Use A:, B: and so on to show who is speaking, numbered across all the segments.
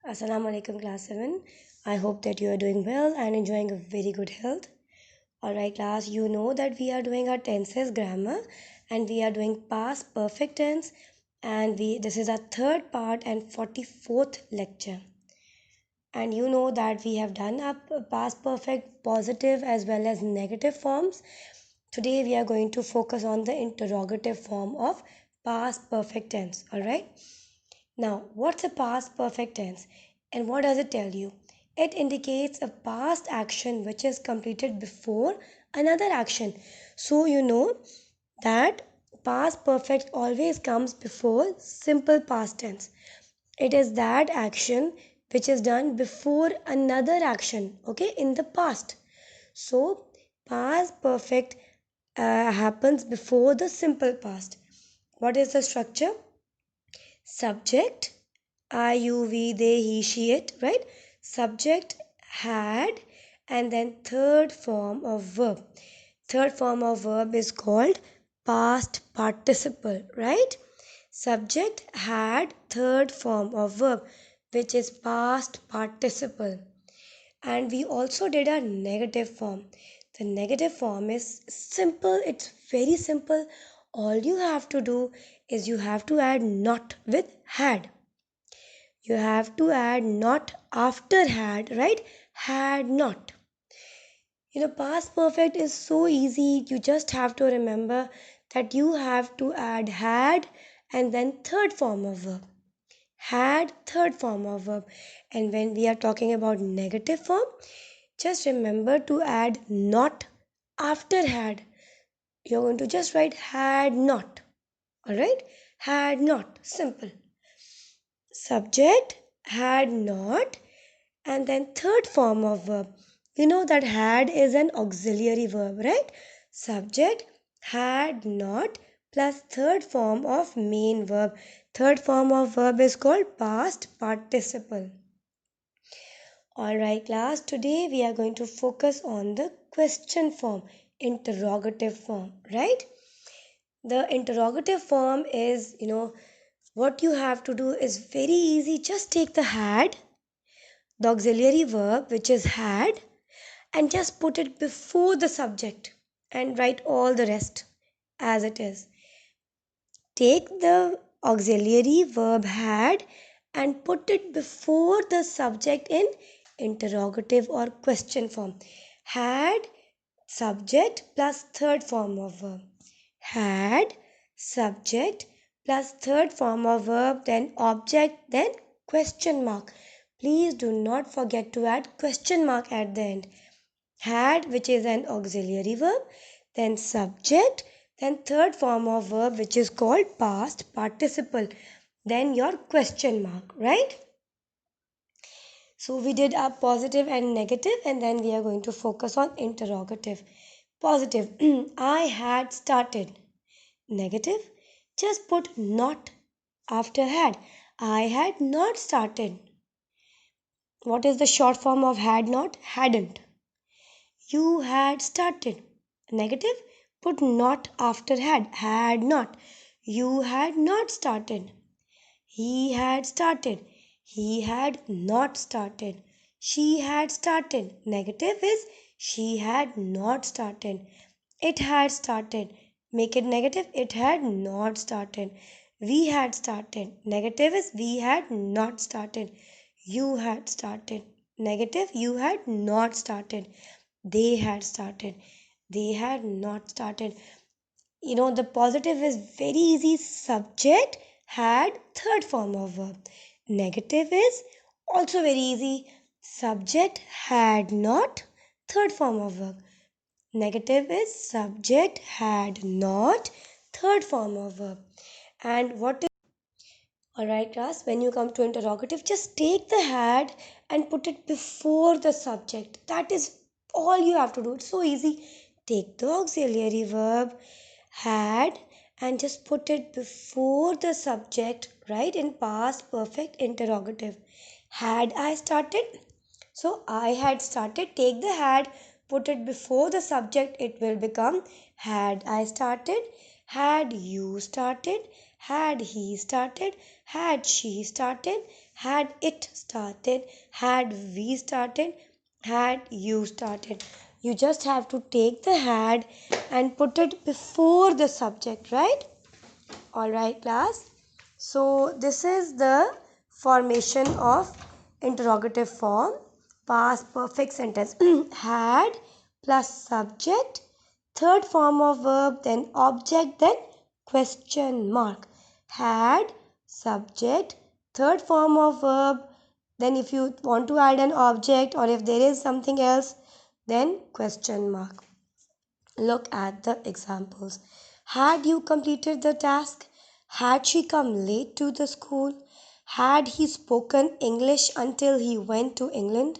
A: Assalamu alaikum class 7. I hope that you are doing well and enjoying a very good health. Alright class, you know that we are doing our tenses grammar and we are doing past perfect tense, and this is our third part and 44th lecture. And you know that we have done our past perfect positive as well as negative forms. Today we are going to focus on the interrogative form of past perfect tense. Alright. Now, what's a past perfect tense and what does it tell you? It indicates a past action which is completed before another action. So, you know that past perfect always comes before simple past tense. It is that action which is done before another action, okay, in the past. So, past perfect happens before the simple past. What is the structure? Subject, I, you, we, they, he, she, it, right? Subject, had, and then third form of verb. Third form of verb is called past participle, right? Subject, had, third form of verb, which is past participle. And we also did a negative form. The negative form is simple, it's very simple. All you have to do is you have to add not with had. You have to add not after had, right? Had not. Past perfect is so easy. You just have to remember that you have to add had and then third form of verb. Had, third form of verb. And when we are talking about negative form, just remember to add not after had. You're going to just write had not. Alright? Had not. Simple. Subject, had not, and then third form of verb. You know that had is an auxiliary verb, right? Subject, had not, plus third form of main verb. Third form of verb is called past participle. Alright class, today we are going to focus on the question form, interrogative form, right? The interrogative form is, what you have to do is very easy. Just take the had, the auxiliary verb which is had, and just put it before the subject and write all the rest as it is. Take the auxiliary verb had and put it before the subject in interrogative or question form. Had, subject plus third form of verb. Had, subject plus third form of verb, then object, then question mark. Please do not forget to add question mark at the end. Had, which is an auxiliary verb, then subject, then third form of verb which is called past participle, then your question mark, right? So we did a positive and negative, and then we are going to focus on interrogative. Positive, I had started. Negative, just put not after had. I had not started. What is the short form of had not? Hadn't. You had started. Negative, put not after had. Had not. You had not started. He had started. He had not started. She had started. Negative is she had not started. It had started. Make it negative. It had not started. We had started. Negative is we had not started. You had started. Negative, you had not started. They had started. They had not started. The positive is very easy. Subject, had, third form of verb. Negative is also very easy. Subject, had not, third form of verb. Negative is subject, had not, third form of verb. And what is Alright class, when you come to interrogative, just take the had and put it before the subject. That is all you have to do. It's so easy. Take the auxiliary verb had and just put it before the subject, right? In past perfect interrogative. Had I started? So I had started. Take the had, put it before the subject. It will become had I started, had you started, had he started, had she started, Had it started, had we started, had you started. You just have to take the had and put it before the subject, right? Alright, class. So, this is the formation of interrogative form, past perfect sentence. Had plus subject, third form of verb, then object, then question mark. Had, subject, third form of verb, then if you want to add an object or if there is something else, then question mark. Look at the examples. Had you completed the task? Had she come late to the school? Had he spoken English until he went to England?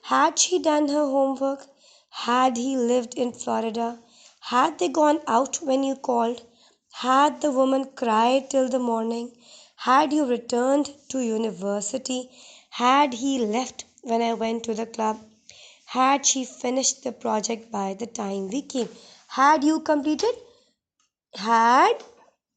A: Had she done her homework? Had he lived in Florida? Had they gone out when you called? Had the woman cried till the morning? Had you returned to university? Had he left when I went to the club? Had she finished the project by the time we came? Had you completed? Had,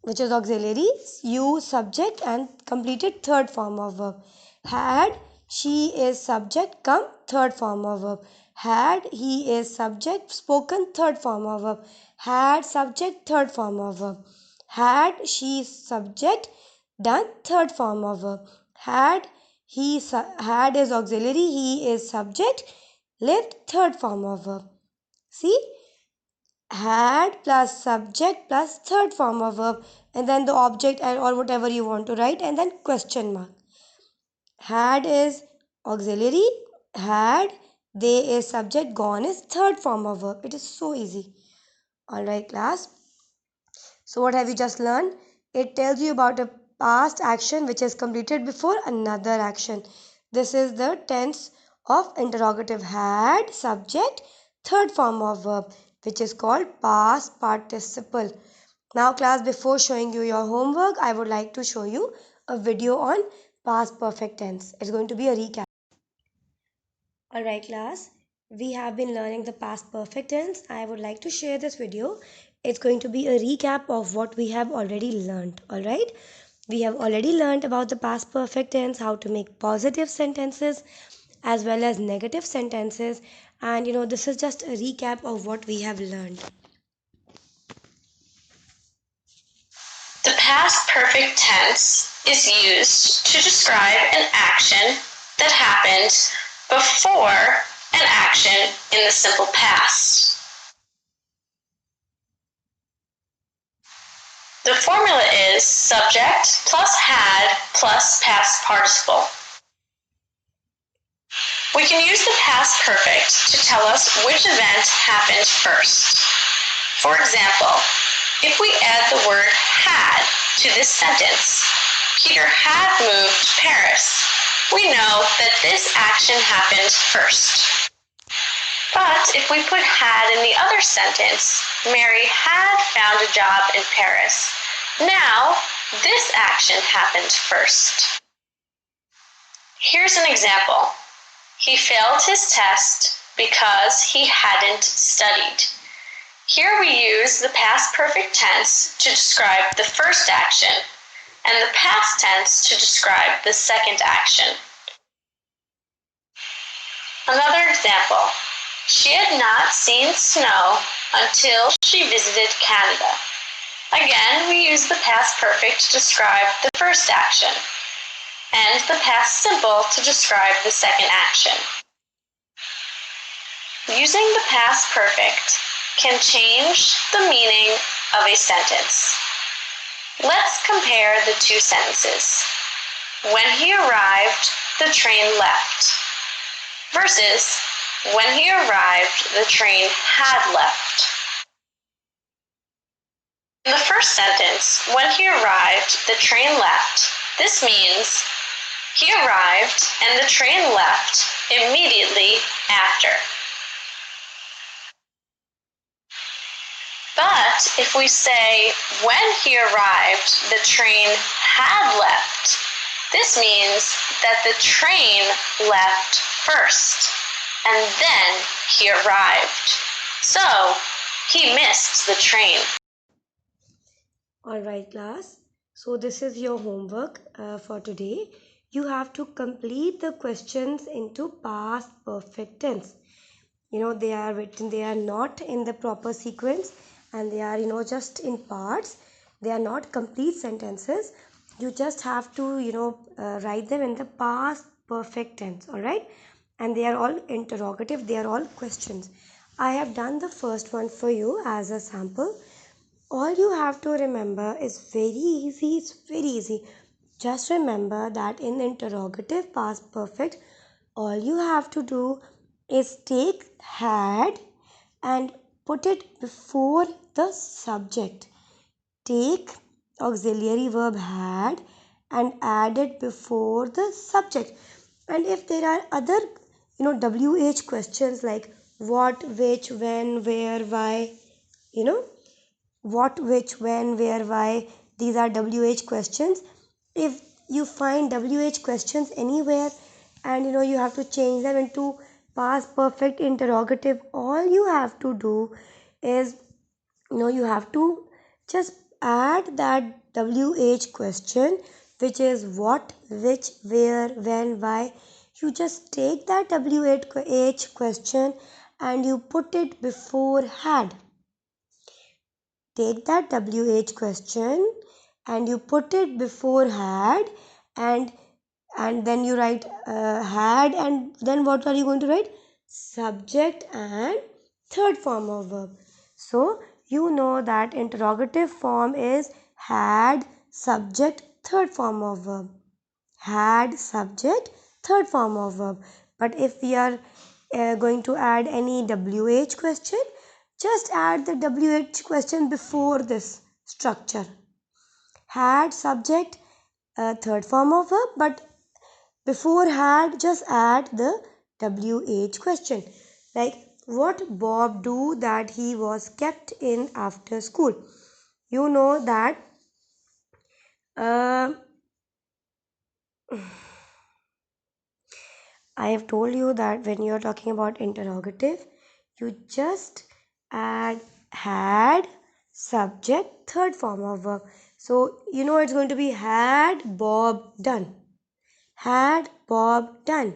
A: which is auxiliary, you subject and completed third form of verb. Had, she is subject, come third form of verb. Had, he is subject, spoken third form of verb. Had, subject, third form of verb. Had, she subject, done third form of verb. Had, had is auxiliary, he is subject, lived third form of verb. See, had plus subject plus third form of verb, and then the object or whatever you want to write, and then question mark. Had is auxiliary, had, they is subject, gone is third form of verb. It is so easy. Alright, class. So what have you just learned? It tells you about a past action which is completed before another action. This is the tense of interrogative. Had, subject, third form of verb, which is called past participle. Now class, before showing you your homework, I would like to show you a video on past perfect tense. It's going to be a recap. Alright class, we have been learning the past perfect tense. I would like to share this video. It's going to be a recap of what we have already learned. Alright, we have already learned about the past perfect tense, how to make positive sentences as well as negative sentences, and this is just a recap of what we have learned.
B: The past perfect tense is used to describe an action that happened before an action in the simple past. The formula is subject plus had plus past participle. We can use the past perfect to tell us which event happened first. For example, if we add the word had to this sentence, Peter had moved to Paris, we know that this action happened first. But if we put had in the other sentence, Mary had found a job in Paris, now this action happened first. Here's an example. He failed his test because he hadn't studied. Here we use the past perfect tense to describe the first action and the past tense to describe the second action. Another example. She had not seen snow until she visited Canada. Again, we use the past perfect to describe the first action and the past simple to describe the second action. Using the past perfect can change the meaning of a sentence. Let's compare the two sentences. When he arrived, the train left, versus when he arrived, the train had left. In the first sentence, when he arrived, the train left, this means he arrived and the train left immediately after. But if we say, when he arrived, the train had left, this means that the train left first, and then he arrived. So, he missed the train.
A: Alright class, so this is your homework for today. you have to complete the questions into past perfect tense. They are written, they are not in the proper sequence, and they are just in parts. They are not complete sentences. You just have to write them in the past perfect tense. All right, and they are all interrogative, they are all questions. I have done the first one for you as a sample. All you have to remember is very easy. It's very easy. Just remember that in interrogative past perfect, all you have to do is take had and put it before the subject. Take auxiliary verb had and add it before the subject. And if there are other wh questions like what, which, when, where, why, you know what, which, when, where, why, these are wh questions. If you find wh questions anywhere and you have to change them into past perfect interrogative, all you have to do is you have to just add that wh question, which is what, which, where, when, why. You just take that wh question and you put it before had. Take that wh question and you put it before had, and then you write had, and then what are you going to write? Subject and third form of verb. So you know that interrogative form is had, subject, third form of verb. Had, subject, third form of verb. But if we are going to add any wh question, just add the wh question before this structure. Had, subject, third form of verb, but before had just add the wh question. Like, what Bob do that he was kept in after school? You know that uh, I have told you that when you are talking about interrogative, you just add had, subject, third form of verb. So it's going to be had Bob done. Had Bob done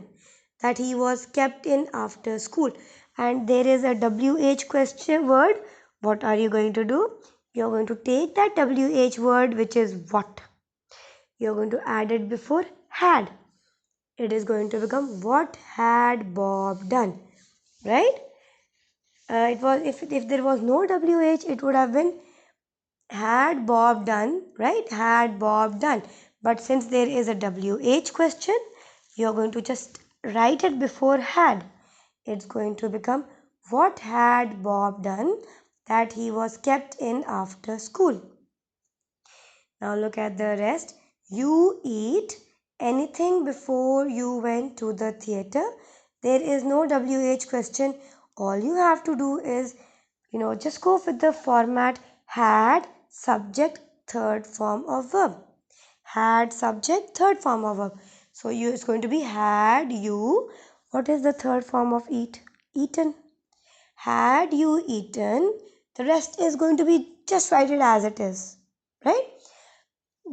A: that he was kept in after school. And there is a wh question word. What are you going to do? You're going to take that wh word, which is what. You're going to add it before had. It is going to become what had Bob done, right? It was, if there was no wh, it would have been had Bob done, right? Had Bob done. But since there is a wh question, you're going to just write it before had. It's going to become what had Bob done that he was kept in after school. Now look at the rest. You eat anything before you went to the theater. There is no wh question. All you have to do is just go with the format had, subject, third form of verb. Had, subject, third form of verb. So it's going to be had you. What is the third form of eat? Eaten. Had you eaten? The rest is going to be just write it as it is, right?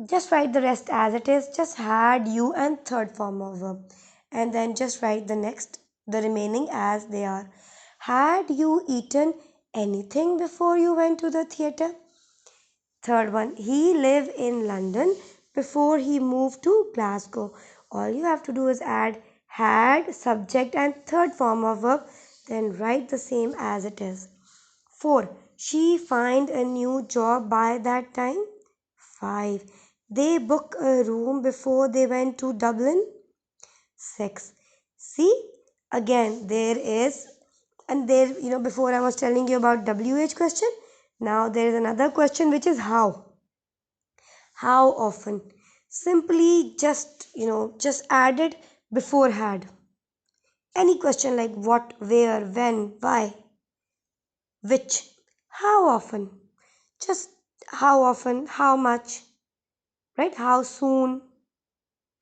A: Just write the rest as it is. Just had you and third form of verb, and then just write the remaining as they are. Had you eaten anything before you went to the theater? Third one, he lived in London before he moved to Glasgow. All you have to do is add had, subject, and third form of verb, then write the same as it is. 4. She find a new job by that time. 5. They book a room before they went to Dublin. 6. See, again there is, and there before I was telling you about wh question. Now there is another question, which is how. How often? Simply just add it before had. Any question like what, where, when, why, which. How often? Just how often, how much, right? How soon,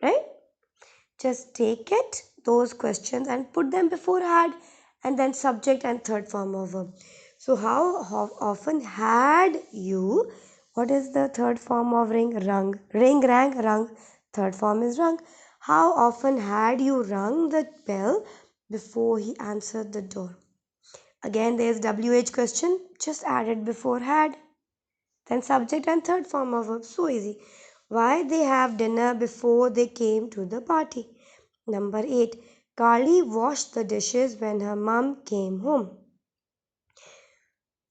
A: right? Just take it, those questions, and put them before had, and then subject and third form of verb. So how often had you? What is the third form of ring? Rung. Ring, rang, rung. Third form is rung. How often had you rung the bell before he answered the door? Again, there's WH question, just added before had. Then subject and third form of verb, so easy. Why they have dinner before they came to the party? Number 8. Carly washed the dishes when her mom came home.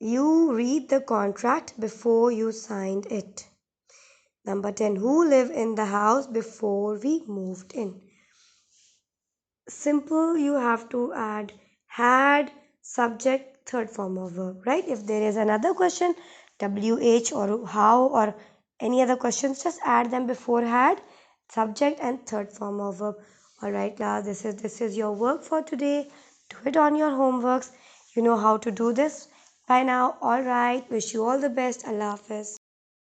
A: You read the contract before you signed it. Number 10. Who lived in the house before we moved in? Simple, you have to add had, subject, third form of verb, right? If there is another question, WH or how or any other questions, just add them before had, subject, and third form of verb. All right, class, this is your work for today. Do it on your homeworks. You know how to do this by now. All right, wish you all the best. Allah Hafiz.